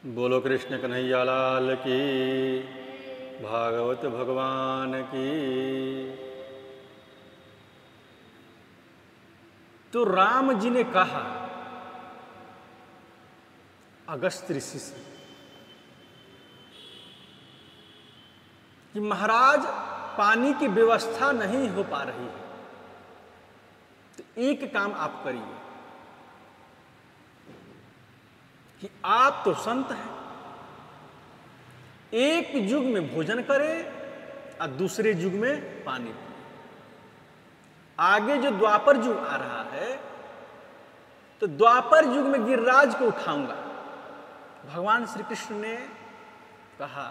बोलो कृष्ण कन्हैया लाल की, भागवत भगवान की। तो राम जी ने कहा अगस्त्य ऋषि से कि महाराज पानी की व्यवस्था नहीं हो पा रही है, तो एक काम आप करिए कि आप तो संत हैं, एक युग में भोजन करें और दूसरे युग में पानी पिए। आगे जो द्वापर युग आ रहा है तो द्वापर युग में गिरिराज को उठाऊंगा। भगवान श्री कृष्ण ने कहा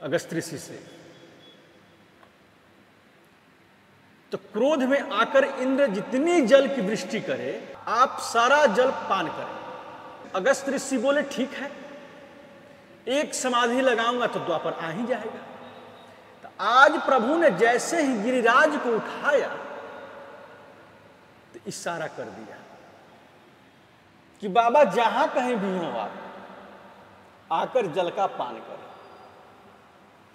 अगस्त्य ऋषि से। तो क्रोध में आकर इंद्र जितनी जल की वृष्टि करे आप सारा जल पान करें। अगस्त्य ऋषि बोले ठीक है, एक समाधि लगाऊंगा तो द्वापर आ ही जाएगा। तो आज प्रभु ने जैसे ही गिरिराज को उठाया तो इशारा कर दिया कि बाबा जहां कहीं भी हो आप आकर जल का पान करें।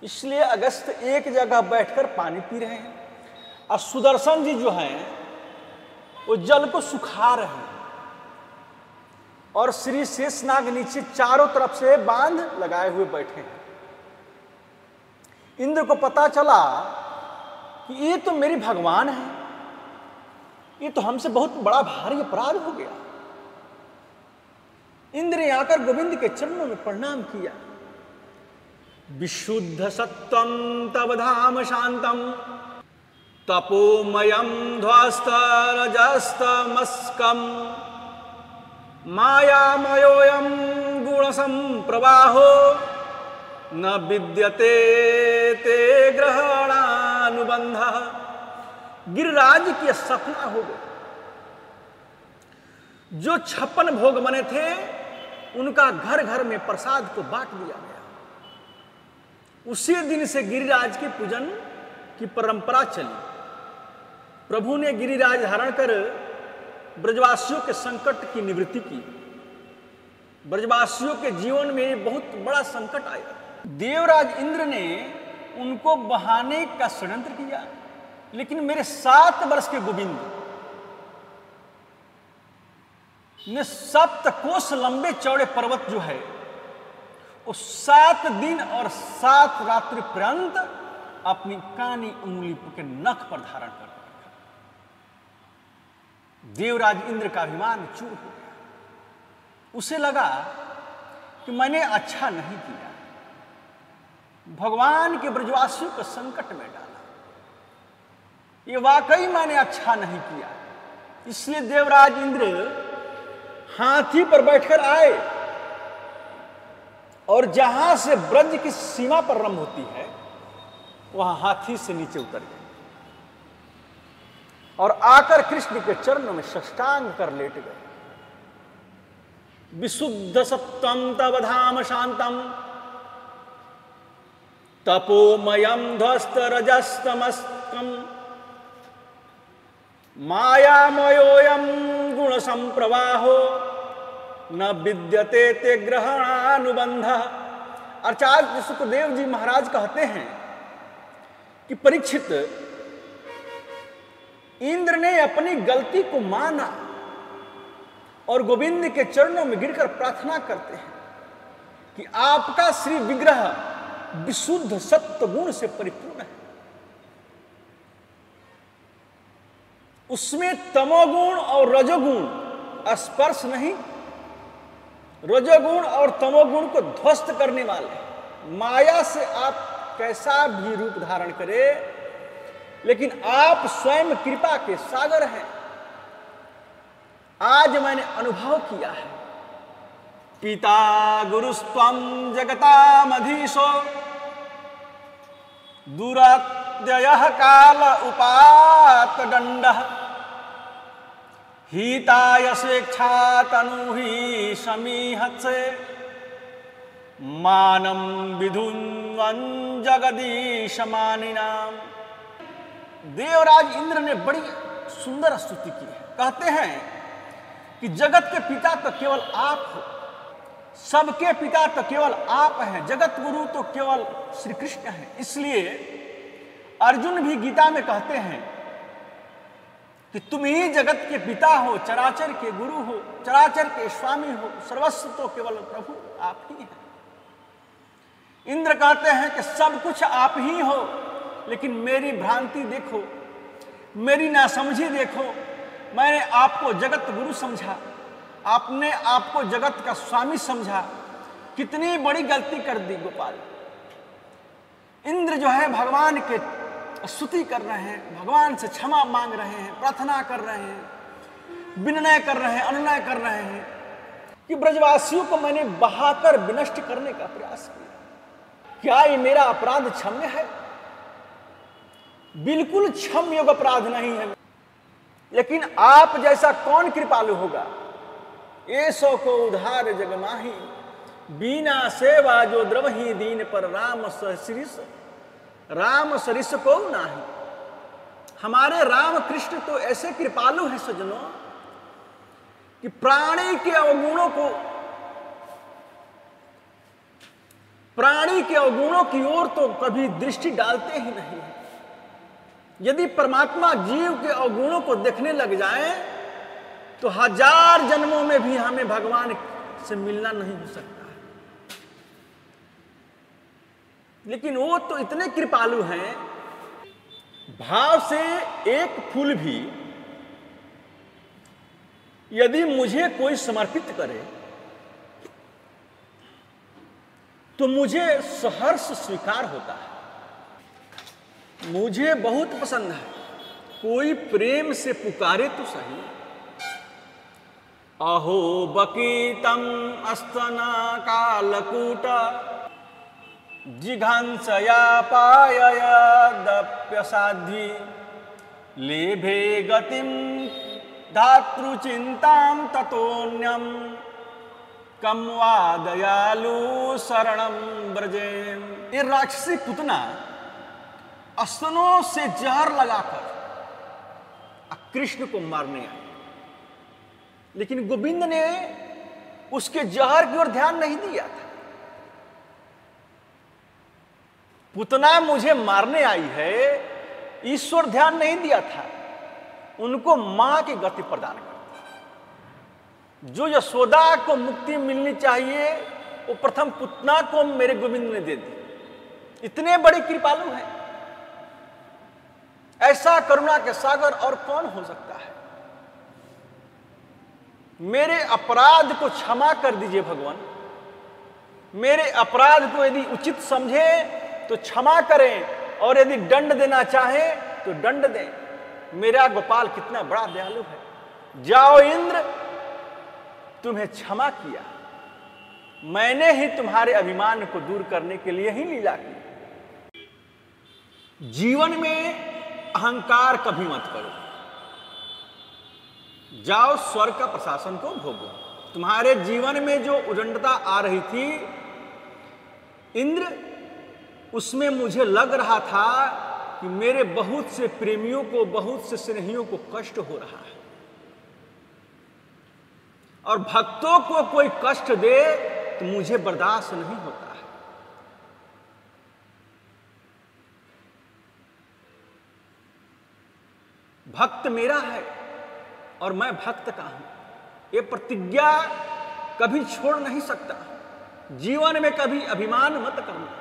इसलिए अगस्त्य एक जगह बैठकर पानी पी रहे हैं और सुदर्शन जी जो हैं वो जल को सुखा रहे हैं और श्री शेषनाग नीचे चारों तरफ से बांध लगाए हुए बैठे हैं। इंद्र को पता चला कि ये तो मेरे भगवान हैं, ये तो हमसे बहुत बड़ा भारी अपराध हो गया। इंद्र ने आकर गोविंद के चरणों में प्रणाम किया। विशुद्ध सत्वं तव धाम शांतम तपोमयं ध्वस्त रजस्तमस्कं मायामयोऽयं गुणसंप्रवाहो न विद्यते ते ग्रहणानुबंधः। गिरिराज की सपना हो गई। जो 56 भोग बने थे उनका घर घर में प्रसाद को बांट दिया गया। उसी दिन से गिरिराज के पूजन की परंपरा चली। प्रभु ने गिरिराज धारण कर ब्रजवासियों के संकट की निवृत्ति की। ब्रजवासियों के जीवन में बहुत बड़ा संकट आया। देवराज इंद्र ने उनको बहाने का षड्यंत्र किया, लेकिन मेरे 7 वर्ष के गोविंद ने 7 कोस लंबे चौड़े पर्वत जो है वो 7 दिन और 7 रात्रि पर्यंत अपनी कानी उंगली के नख पर धारण कर रखा। देवराज इंद्र का अभिमान चूर हो गया। उसे लगा कि मैंने अच्छा नहीं किया, भगवान के ब्रजवासियों को संकट में डाला, ये वाकई मैंने अच्छा नहीं किया। इसलिए देवराज इंद्र हाथी पर बैठकर आए और जहां से ब्रज की सीमा पर रंभ होती है वहां हाथी से नीचे उतर गए और आकर कृष्ण के चरणों में साष्टांग कर लेट गए। विशुद्ध सत्वं तव धाम शांतम तपोमयं ध्वस्त रजस्तमस्कं मायामयोऽयं गुण संप्रवाहो न विद्यते ते ग्रहणानुबंधः। आचार्य सुखदेव जी महाराज कहते हैं कि परीक्षित, इंद्र ने अपनी गलती को माना और गोविंद के चरणों में गिरकर प्रार्थना करते हैं कि आपका श्री विग्रह विशुद्ध सत्व गुण से परिपूर्ण है, उसमें तमोगुण और रजोगुण स्पर्श नहीं। रजोगुण और तमोगुण को ध्वस्त करने वाले। माया से आप कैसा भी रूप धारण करें, लेकिन आप स्वयं कृपा के सागर हैं। आज मैंने अनुभव किया है। पिता गुरुस्त्वं जगतामधीशो दुरात्ययः काल उपात दंडः हिताय स्वेच्छा तनु ही समीहत्से मानं विधुन्वन् जगदीश मानिनाम। देवराज इंद्र ने बड़ी सुंदर स्तुति की है। कहते हैं कि जगत के पिता तो केवल आप हो, सबके पिता तो केवल आप हैं, जगत गुरु तो केवल श्री कृष्ण हैं। इसलिए अर्जुन भी गीता में कहते हैं कि तुम ही जगत के पिता हो, चराचर के गुरु हो, चराचर के स्वामी हो, सर्वस्व तो केवल प्रभु आप ही हैं। इंद्र कहते हैं कि सब कुछ आप ही हो, लेकिन मेरी भ्रांति देखो, मेरी नासमझी देखो, मैंने आपको जगत गुरु समझा, आपने आपको जगत का स्वामी समझा, कितनी बड़ी गलती कर दी गोपाल। इंद्र जो है भगवान के स्तुति कर रहे हैं, भगवान से क्षमा मांग रहे हैं, प्रार्थना कर रहे हैं, विनय कर रहे हैं, अनुनय कर रहे हैं कि ब्रजवासियों को मैंने बहाकर विनष्ट करने का प्रयास किया, क्या ये मेरा अपराध क्षम्य है? बिल्कुल क्षम योग्य अपराध नहीं है, लेकिन आप जैसा कौन कृपालु होगा? ऐसो को उधार जग माही, बीना सेवा जो द्रवही दीन पर राम सरिस, राम सरिस को नाही। हमारे राम कृष्ण तो ऐसे कृपालु हैं सज्जनों कि प्राणी के अवगुणों को, प्राणी के अवगुणों की ओर तो कभी दृष्टि डालते ही नहीं है। यदि परमात्मा जीव के अवगुणों को देखने लग जाए तो हजार जन्मों में भी हमें भगवान से मिलना नहीं हो सकता है। लेकिन वो तो इतने कृपालु हैं, भाव से एक फूल भी यदि मुझे कोई समर्पित करे तो मुझे सहर्ष स्वीकार होता है। मुझे बहुत पसंद है, कोई प्रेम से पुकारे तो सही। अहो बकीतम अस्तना कालकूट जिघांसया पाययदप्यसाध्वी लेभे गतिम धातृचिंतां ततोन्यम कम वा दयालु शरणं ब्रजेम। ये राक्षसी पुतना स्तनों से जहर लगाकर कृष्ण को मारने आई, लेकिन गोविंद ने उसके जहर की ओर ध्यान नहीं दिया था। पुतना मुझे मारने आई है, ईश्वर ध्यान नहीं दिया था, उनको मां की गति प्रदान कर। जो यशोदा को मुक्ति मिलनी चाहिए वो प्रथम पुतना को मेरे गोविंद ने दे दी। इतने बड़े कृपालु हैं, ऐसा करुणा के सागर और कौन हो सकता है? मेरे अपराध को क्षमा कर दीजिए भगवान, मेरे अपराध को यदि उचित समझे तो क्षमा करें, और यदि दंड देना चाहे तो दंड दें। मेरा गोपाल कितना बड़ा दयालु है। जाओ इंद्र, तुम्हें क्षमा किया, मैंने ही तुम्हारे अभिमान को दूर करने के लिए ही लीला की। जीवन में अहंकार कभी मत करो, जाओ स्वर्ग का प्रशासन को भोगो। तुम्हारे जीवन में जो उदंडता आ रही थी इंद्र, उसमें मुझे लग रहा था कि मेरे बहुत से प्रेमियों को, बहुत से स्नेहियों को कष्ट हो रहा है, और भक्तों को कोई कष्ट दे तो मुझे बर्दाश्त नहीं होता है। भक्त मेरा है और मैं भक्त का हूं, ये प्रतिज्ञा कभी छोड़ नहीं सकता। जीवन में कभी अभिमान मत करना।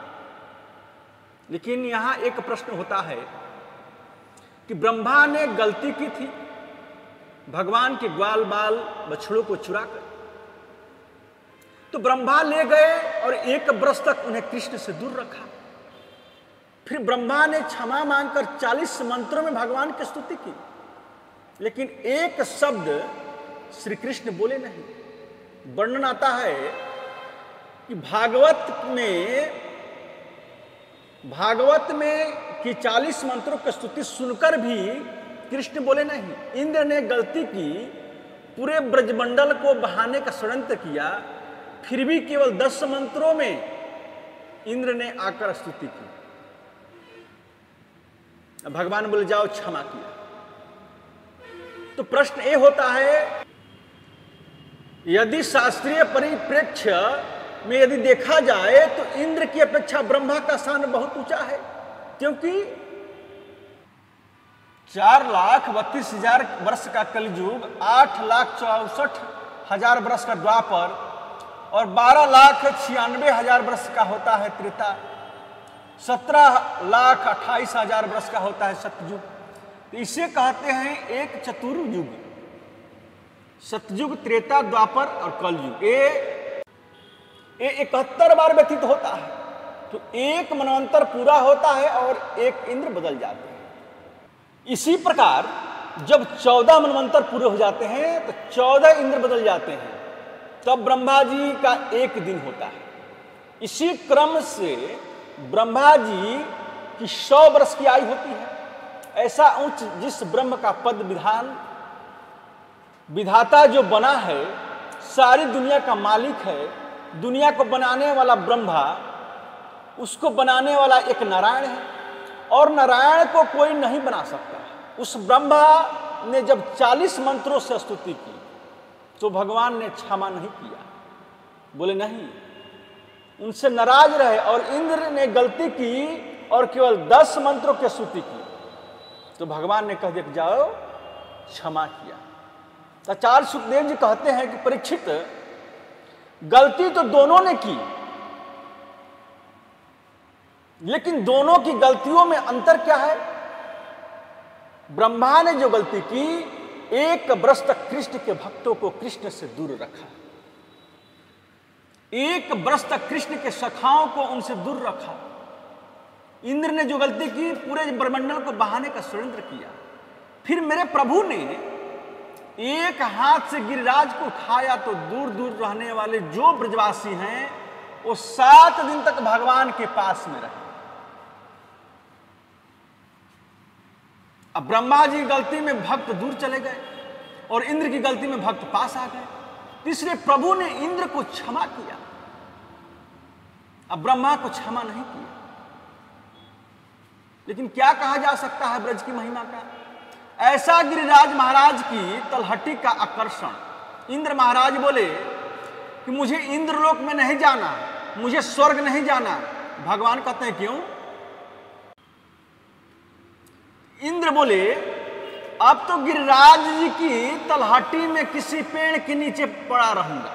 लेकिन यहां एक प्रश्न होता है कि ब्रह्मा ने गलती की थी भगवान के ग्वाल बाल बछड़ों को चुराकर, तो ब्रह्मा ले गए और 1 वर्ष तक उन्हें कृष्ण से दूर रखा। फिर ब्रह्मा ने क्षमा मांगकर 40 मंत्रों में भगवान की स्तुति की, लेकिन एक शब्द श्री कृष्ण बोले नहीं। वर्णन आता है कि भागवत में कि 40 मंत्रों की स्तुति सुनकर भी कृष्ण बोले नहीं। इंद्र ने गलती की, पूरे ब्रजमंडल को बहाने का षड्यंत्र किया, फिर भी केवल 10 मंत्रों में इंद्र ने आकर स्तुति की। भगवान बोले जाओ, क्षमा किया। तो प्रश्न ये होता है यदि शास्त्रीय परिप्रेक्ष्य में यदि देखा जाए तो इंद्र की अपेक्षा ब्रह्मा का स्थान बहुत ऊंचा है, क्योंकि 4,32,000 वर्ष का कलयुग, 8,64,000 वर्ष का द्वापर और 12,96,000 वर्ष का होता है त्रेता, 17,28,000 वर्ष का होता है सतयुग। तो इसे कहते हैं एक चतुर्युग, सतयुग, त्रेता, द्वापर और कलयुग। ये 71 बार व्यतीत होता है, तो एक मनवंतर पूरा होता है और एक इंद्र बदल जाते हैं। इसी प्रकार जब 14 मनवंतर पूरे हो जाते हैं तो 14 इंद्र बदल जाते हैं, तब ब्रह्मा जी का एक दिन होता है। इसी क्रम से ब्रह्मा जी की 100 वर्ष की आयु होती है। ऐसा उच्च जिस ब्रह्म का पद विधान विधाता जो बना है, सारी दुनिया का मालिक है, दुनिया को बनाने वाला ब्रह्मा, उसको बनाने वाला एक नारायण है और नारायण को कोई नहीं बना सकता। उस ब्रह्मा ने जब 40 मंत्रों से स्तुति की तो भगवान ने क्षमा नहीं किया, बोले नहीं, उनसे नाराज रहे और इंद्र ने गलती की और केवल 10 मंत्रों की स्तुति की तो भगवान ने कह दिया जाओ, क्षमा किया। आचार्य सुखदेव जी कहते हैं कि परीक्षित, गलती तो दोनों ने की, लेकिन दोनों की गलतियों में अंतर क्या है? ब्रह्मा ने जो गलती की, 1 वर्ष तक कृष्ण के भक्तों को कृष्ण से दूर रखा, 1 वर्ष तक कृष्ण के सखाओं को उनसे दूर रखा। इंद्र ने जो गलती की, पूरे ब्रह्मंडल को बहाने का षड्यंत्र किया। फिर मेरे प्रभु ने एक हाथ से गिरिराज को उठाया तो दूर दूर रहने वाले जो ब्रजवासी हैं वो 7 दिन तक भगवान के पास में रहे। अब ब्रह्मा जी गलती में भक्त दूर चले गए और इंद्र की गलती में भक्त पास आ गए, इसलिए प्रभु ने इंद्र को क्षमा किया, अब ब्रह्मा को क्षमा नहीं किया। लेकिन क्या कहा जा सकता है ब्रज की महिमा का? ऐसा गिरिराज महाराज की तलहटी का आकर्षण। इंद्र महाराज बोले कि मुझे इंद्रलोक में नहीं जाना, मुझे स्वर्ग नहीं जाना। भगवान कहते हैं क्यों? इंद्र बोले अब तो गिरिराज जी की तलहटी में किसी पेड़ के नीचे पड़ा रहूंगा,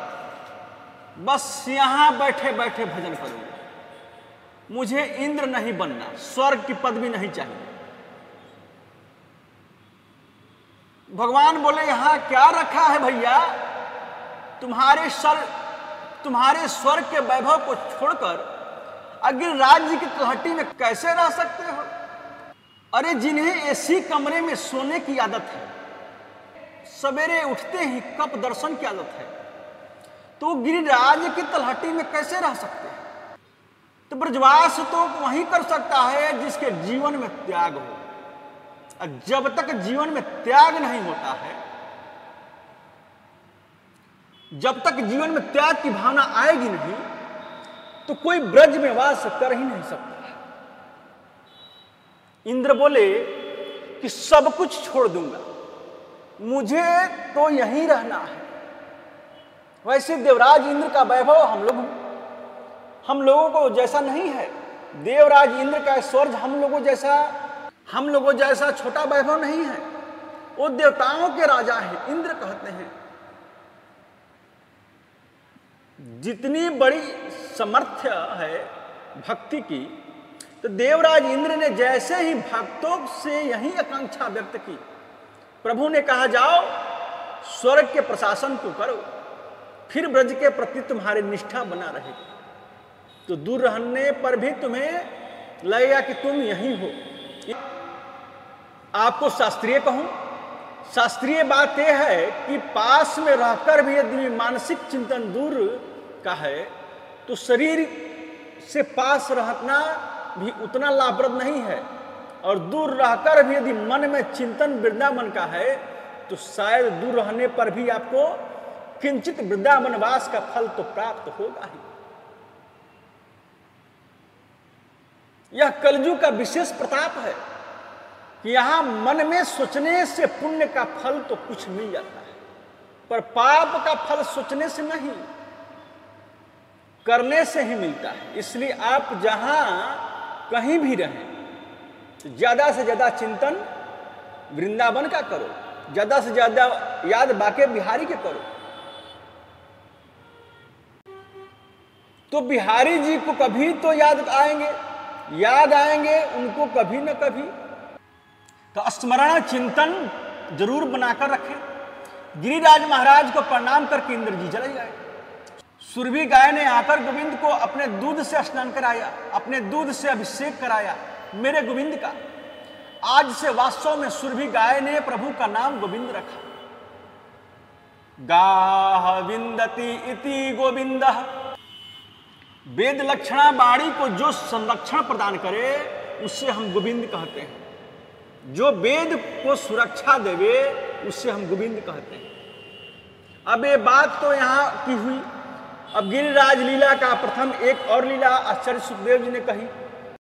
बस यहां बैठे बैठे भजन करूंगा, मुझे इंद्र नहीं बनना, स्वर्ग की पदवी नहीं चाहिए। भगवान बोले यहां क्या रखा है भैया? तुम्हारे स्वर्ग के वैभव को छोड़कर अगर राज्य की तलहटी में कैसे रह सकते हो? अरे जिन्हें एसी कमरे में सोने की आदत है, सवेरे उठते ही कप दर्शन की आदत है, तो गिरिराज की तलहटी में कैसे रह सकते हैं? तो ब्रजवास तो वही कर सकता है जिसके जीवन में त्याग हो। जब तक जीवन में त्याग नहीं होता है, जब तक जीवन में त्याग की भावना आएगी नहीं, तो कोई ब्रज में वास कर ही नहीं सकता। इंद्र बोले कि सब कुछ छोड़ दूंगा, मुझे तो यहीं रहना है। वैसे देवराज इंद्र का वैभव हम लोगों को जैसा नहीं है। देवराज इंद्र का स्वर्ग हम लोगों जैसा छोटा वैभव नहीं है। वो देवताओं के राजा है। इंद्र कहते हैं जितनी बड़ी समर्थ्य है भक्ति की, तो देवराज इंद्र ने जैसे ही भक्तों से यही आकांक्षा व्यक्त की, प्रभु ने कहा जाओ स्वर्ग के प्रशासन को करो, फिर ब्रज के प्रति तुम्हारी निष्ठा बना रहेगी, तो दूर रहने पर भी तुम्हें लगेगा कि तुम यहीं हो। आपको शास्त्रीय कहूं, शास्त्रीय बात यह है कि पास में रहकर भी यदि मानसिक चिंतन दूर का है तो शरीर से पास रहना भी उतना लाभप्रद नहीं है, और दूर रहकर भी यदि मन में चिंतन वृंदावन का है तो शायद दूर रहने पर भी आपको किंचित वृंदावनवास का फल तो प्राप्त होगा ही। यह कलयुग का विशेष प्रताप है कि यहां मन में सोचने से पुण्य का फल तो कुछ मिल जाता है। पर पाप का फल सोचने से नहीं, करने से ही मिलता है। इसलिए आप जहां कहीं भी रहें, ज्यादा से ज्यादा चिंतन वृंदावन का करो, ज्यादा से ज्यादा याद बाके बिहारी के करो, तो बिहारी जी को कभी तो याद आएंगे उनको कभी न कभी। तो स्मरण चिंतन जरूर बनाकर रखें। गिरिराज महाराज को प्रणाम करके इंद्र जी चले गए। सुरभि गाय ने आकर गोविंद को अपने दूध से स्नान कराया, अपने दूध से अभिषेक कराया मेरे गोविंद का। आज से वास्तव में सुरभि गाय ने प्रभु का नाम गोविंद रखा। गाह विंदति इति गोविंदः। वेद लक्षणा वाणी को जो संरक्षण प्रदान करे उससे हम गोविंद कहते हैं। जो वेद को सुरक्षा देवे उससे हम गोविंद कहते हैं। अब ये बात तो यहां की हुई। अब गिरिराज लीला का प्रथम एक और लीला आचार्य सुखदेव जी ने कही।